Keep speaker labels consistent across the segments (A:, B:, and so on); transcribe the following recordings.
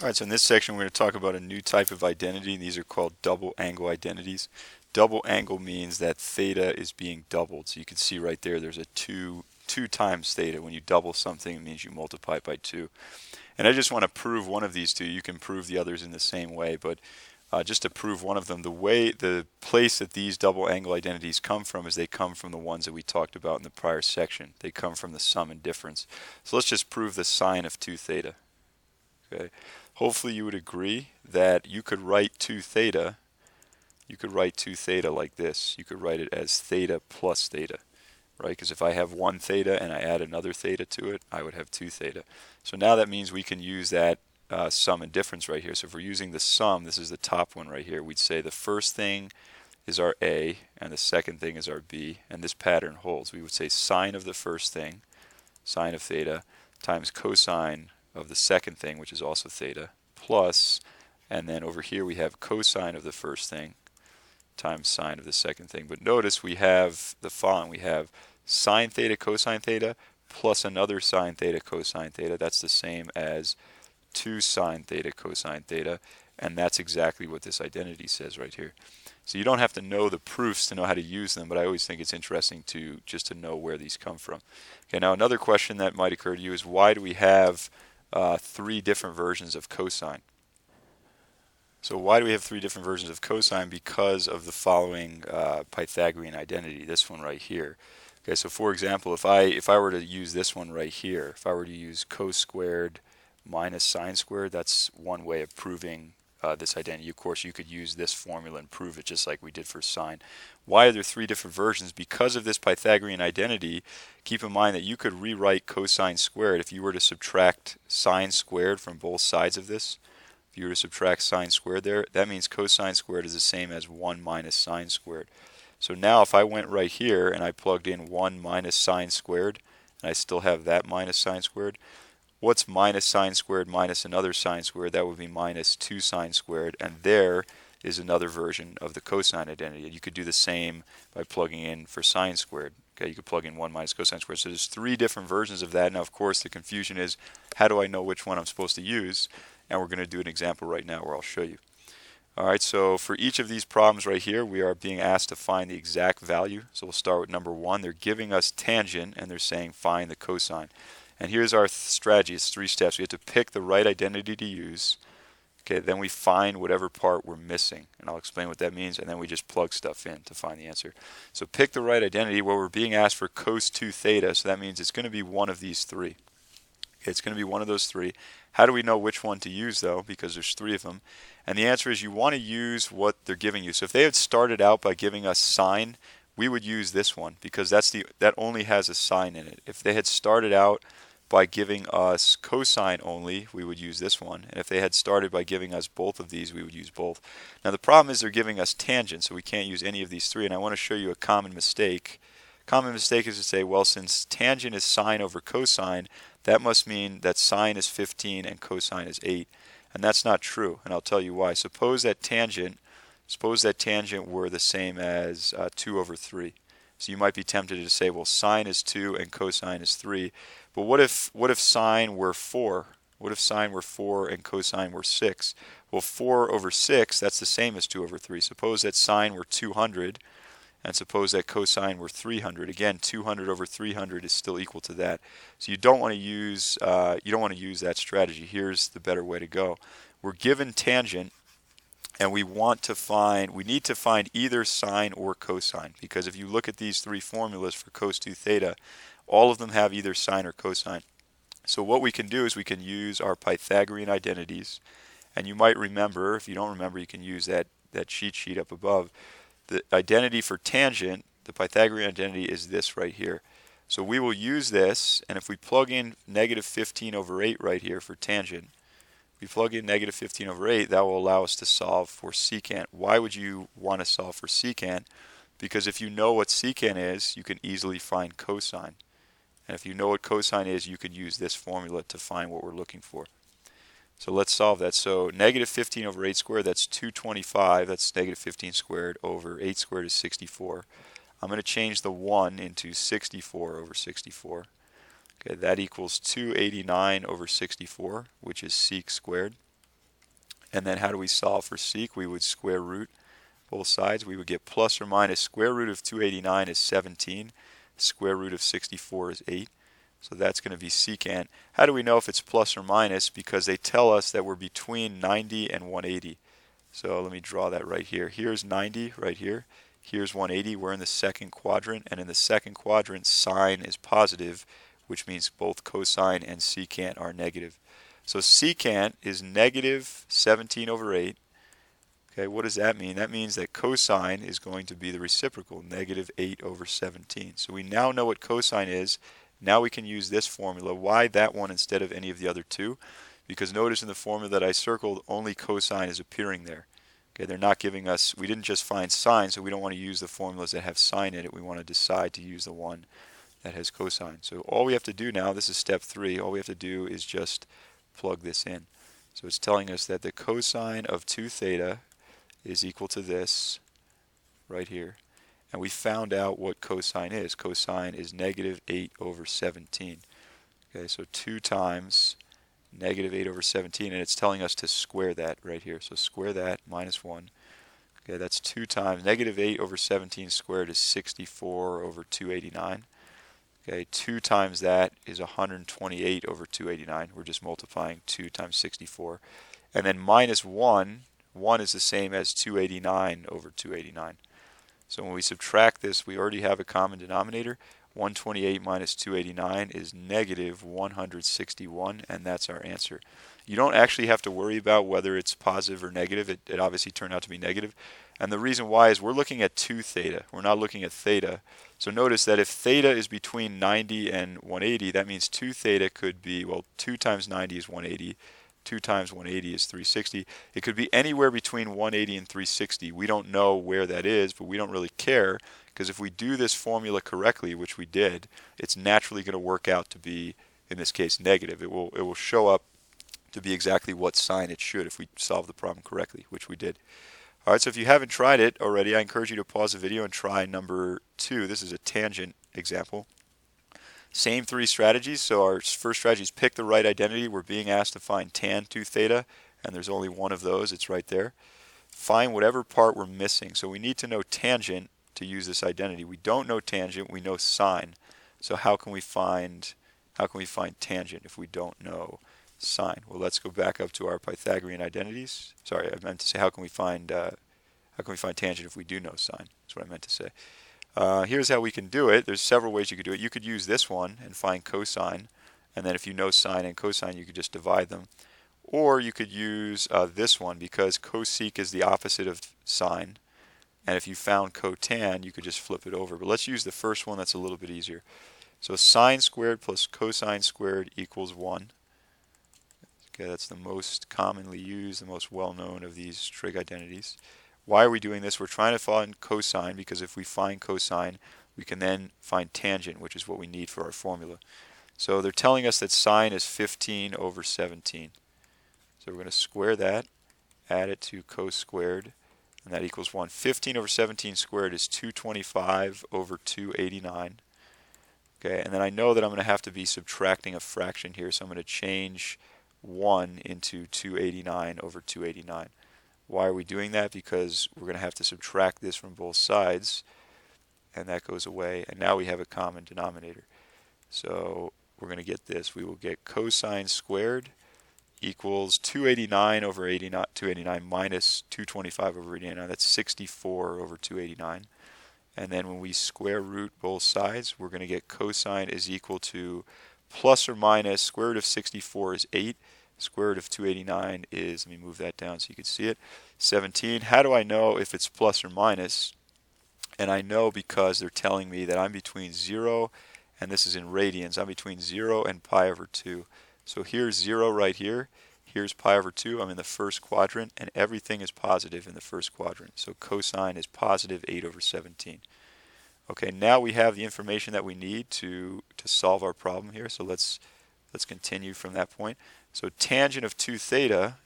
A: Alright, so in this section we're going to talk about a new type of identity. These are called double angle identities. Double angle means that theta is being doubled. So you can see right there, there's a 2 times theta. When you double something, it means you multiply it by 2. And I just want to prove one of these two. You can prove the others in the same way, but just to prove one of them, the place that these double angle identities come from is they come from the ones that we talked about in the prior section. They come from the sum and difference. So let's just prove the sine of 2 theta. Okay. Hopefully you would agree that you could write 2 theta. You could write 2 theta like this. You could write it as theta plus theta, right? Because if I have 1 theta and I add another theta to it, I would have 2 theta. So now that means we can use that sum and difference right here. So if we're using the sum, this is the top one right here, we'd say the first thing is our A and the second thing is our B, and this pattern holds. We would say sine of the first thing, sine of theta, times cosine of the second thing, which is also theta, plus, and then over here we have cosine of the first thing times sine of the second thing. But notice we have the following. We have sine theta cosine theta plus another sine theta cosine theta. That's the same as 2 sine theta cosine theta, and that's exactly what this identity says right here. So you don't have to know the proofs to know how to use them, but I always think it's interesting just to know where these come from. Okay, now another question that might occur to you is, why do we have 3 different versions of cosine? So why do we have 3 different versions of cosine? Because of the following Pythagorean identity, this one right here. Okay, so for example, if I were to use this one right here, if I were to use cos squared minus sine squared, that's one way of proving this identity. Of course, you could use this formula and prove it just like we did for sine. Why are there 3 different versions? Because of this Pythagorean identity, keep in mind that you could rewrite cosine squared if you were to subtract sine squared from both sides of this. If you were to subtract sine squared there, that means cosine squared is the same as 1 minus sine squared. So now if I went right here and I plugged in 1 minus sine squared, and I still have that minus sine squared, what's minus sine squared minus another sine squared? That would be minus 2 sine squared, and there is another version of the cosine identity. And you could do the same by plugging in for sine squared. Okay, you could plug in 1 minus cosine squared. So there's 3 different versions of that. Now, of course, the confusion is, how do I know which one I'm supposed to use? And we're going to do an example right now where I'll show you. Alright, so for each of these problems right here, we are being asked to find the exact value. So we'll start with number 1. They're giving us tangent, and they're saying find the cosine. And here's our strategy. It's 3 steps. We have to pick the right identity to use. Okay, then we find whatever part we're missing, and I'll explain what that means, and then we just plug stuff in to find the answer. So pick the right identity. Well, we're being asked for cos 2 theta, so that means it's going to be one of these 3. Okay, it's going to be one of those 3. How do we know which one to use, though? Because there's 3 of them. And the answer is you want to use what they're giving you. So if they had started out by giving us sine, we would use this one because that only has a sine in it. If they had started out by giving us cosine only, we would use this one. And if they had started by giving us both of these, we would use both. Now the problem is they're giving us tangent, so we can't use any of these 3. And I want to show you a common mistake. Common mistake is to say, well, since tangent is sine over cosine, that must mean that sine is 15 and cosine is 8. And that's not true, and I'll tell you why. Suppose that tangent were the same as 2 over 3. So you might be tempted to say, well, sine is 2 and cosine is 3. But what if sine were 4? What if sine were 4 and cosine were 6? Well, 4 over 6, that's the same as 2 over 3. Suppose that sine were 200, and suppose that cosine were 300. Again, 200 over 300 is still equal to that. So you don't want to use that strategy. Here's the better way to go. We're given tangent, and we need to find either sine or cosine, because if you look at these 3 formulas for cos 2 theta, all of them have either sine or cosine. So what we can do is we can use our Pythagorean identities, and you might remember, if you don't remember, you can use that cheat sheet up above. The identity for tangent, the Pythagorean identity, is this right here. So we will use this, and if we plug in negative 15 over 8 right here for tangent, if we plug in negative 15 over 8, that will allow us to solve for secant. Why would you want to solve for secant? Because if you know what secant is, you can easily find cosine. And if you know what cosine is, you can use this formula to find what we're looking for. So let's solve that. So negative 15 over 8 squared, that's 225. That's negative 15 squared over 8 squared is 64. I'm going to change the 1 into 64 over 64. Okay, that equals 289 over 64, which is sec squared. And then how do we solve for sec? We would square root both sides. We would get plus or minus square root of 289 is 17. Square root of 64 is 8. So that's going to be secant. How do we know if it's plus or minus? Because they tell us that we're between 90 and 180. So let me draw that right here. Here's 90 right here. Here's 180. We're in the second quadrant, and in the second quadrant sine is positive, which means both cosine and secant are negative. So secant is negative 17 over 8. Okay, what does that mean? That means that cosine is going to be the reciprocal, negative 8 over 17. So we now know what cosine is. Now we can use this formula. Why that one instead of any of the other two? Because notice in the formula that I circled, only cosine is appearing there. Okay, they're not giving us, we didn't just find sine, so we don't want to use the formulas that have sine in it. We want to decide to use the one that has cosine. So all we have to do now, this is step 3, all we have to do is just plug this in. So it's telling us that the cosine of 2 theta is equal to this right here. And we found out what cosine is. Cosine is negative 8 over 17. Okay, so 2 times negative 8 over 17, and it's telling us to square that right here. So square that, minus 1. Okay, that's 2 times negative 8 over 17 squared is 64 over 289. Okay, 2 times that is 128 over 289. We're just multiplying 2 times 64. And then minus 1, 1 is the same as 289 over 289. So when we subtract this, we already have a common denominator. 128 minus 289 is negative 161, and that's our answer. You don't actually have to worry about whether it's positive or negative. It obviously turned out to be negative. And the reason why is we're looking at 2 theta. We're not looking at theta. So notice that if theta is between 90 and 180, that means 2 theta could be, well, 2 times 90 is 180. 2 times 180 is 360. It could be anywhere between 180 and 360. We don't know where that is, but we don't really care, because if we do this formula correctly, which we did, it's naturally going to work out to be, in this case, negative. It will show up to be exactly what sign it should if we solve the problem correctly, which we did. Alright, so if you haven't tried it already, I encourage you to pause the video and try number 2. This is a tangent example. Same 3 strategies. So our first strategy is pick the right identity. We're being asked to find tan 2 theta, and there's only one of those. It's right there. Find whatever part we're missing. So we need to know tangent to use this identity. We don't know tangent. We know sine. So how can we find tangent if we don't know sine? Well, let's go back up to our Pythagorean identities. Sorry, I meant to say how can we find tangent if we do know sine? That's what I meant to say. Here's how we can do it. There's several ways you could do it. You could use this one and find cosine, and then if you know sine and cosine, you could just divide them. Or you could use this one, because cosec is the opposite of sine, and if you found cotan, you could just flip it over. But let's use the first one. That's a little bit easier. So sine squared plus cosine squared equals 1. Okay, that's the most commonly used, the most well-known of these trig identities. Why are we doing this? We're trying to find cosine, because if we find cosine, we can then find tangent, which is what we need for our formula. So they're telling us that sine is 15 over 17. So we're going to square that, add it to cos squared, and that equals 1. 15 over 17 squared is 225 over 289. Okay, and then I know that I'm going to have to be subtracting a fraction here, so I'm going to change 1 into 289 over 289. Why are we doing that? Because we're going to have to subtract this from both sides, and that goes away, and now we have a common denominator. So we're going to get this. We will get cosine squared equals 289 over 289 minus 225 over 89. That's 64 over 289. And then when we square root both sides, we're going to get cosine is equal to plus or minus square root of 64 is 8. Square root of 289 is, let me move that down so you can see it, 17. How do I know if it's plus or minus? And I know because they're telling me that I'm between 0, and this is in radians, I'm between 0 and pi over 2. So here's 0 right here. Here's pi over 2. I'm in the first quadrant, and everything is positive in the first quadrant. So cosine is positive 8 over 17. Okay, now we have the information that we need to solve our problem here. So let's continue from that point. So tangent of 2 theta,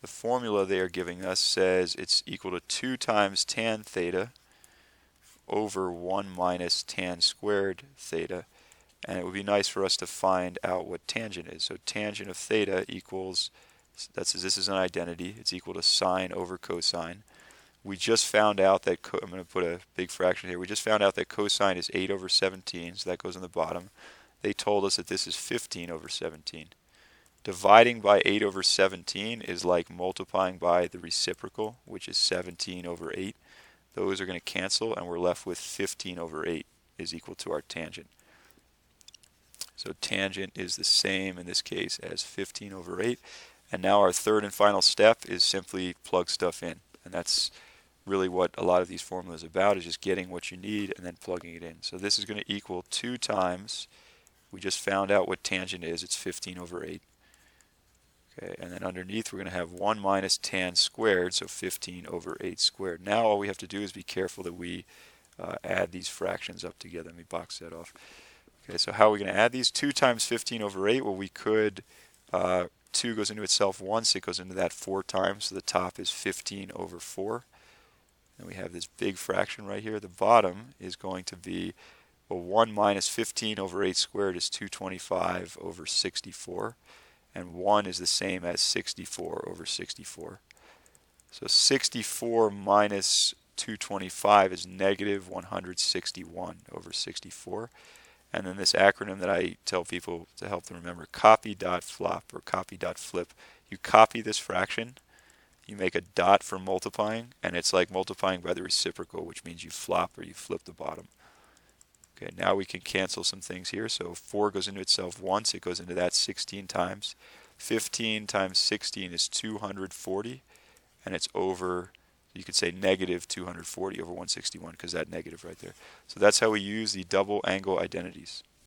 A: the formula they are giving us says it's equal to 2 times tan theta over 1 minus tan squared theta. And it would be nice for us to find out what tangent is. So tangent of theta equals So that says this is an identity. It's equal to sine over cosine. We just found out that, I'm going to put a big fraction here. We just found out that cosine is 8 over 17, so that goes on the bottom. They told us that this is 15 over 17. Dividing by 8 over 17 is like multiplying by the reciprocal, which is 17 over 8. Those are going to cancel, and we're left with 15 over 8 is equal to our tangent. So tangent is the same in this case as 15 over 8. And now our third and final step is simply plug stuff in. And that's really what a lot of these formulas are about, is just getting what you need and then plugging it in. So this is going to equal 2 times, we just found out what tangent is, it's 15 over 8. Okay, and then underneath we're going to have 1 minus tan squared, so 15 over 8 squared. Now all we have to do is be careful that we add these fractions up together. Let me box that off. Okay, so how are we going to add these? 2 times 15 over 8, well we could, 2 goes into itself once, it goes into that 4 times, so the top is 15 over 4. And we have this big fraction right here. The bottom is going to be, well, 1 minus 15 over 8 squared is 225 over 64. And 1 is the same as 64 over 64. So 64 minus 225 is negative 161 over 64. And then this acronym that I tell people to help them remember, copy.flop or copy.flip. You copy this fraction, you make a dot for multiplying, and it's like multiplying by the reciprocal, which means you flop or you flip the bottom. Okay, now we can cancel some things here. So 4 goes into itself once, it goes into that 16 times. 15 times 16 is 240, and it's over, you could say negative 240 over 161 because that negative right there. So that's how we use the double angle identities.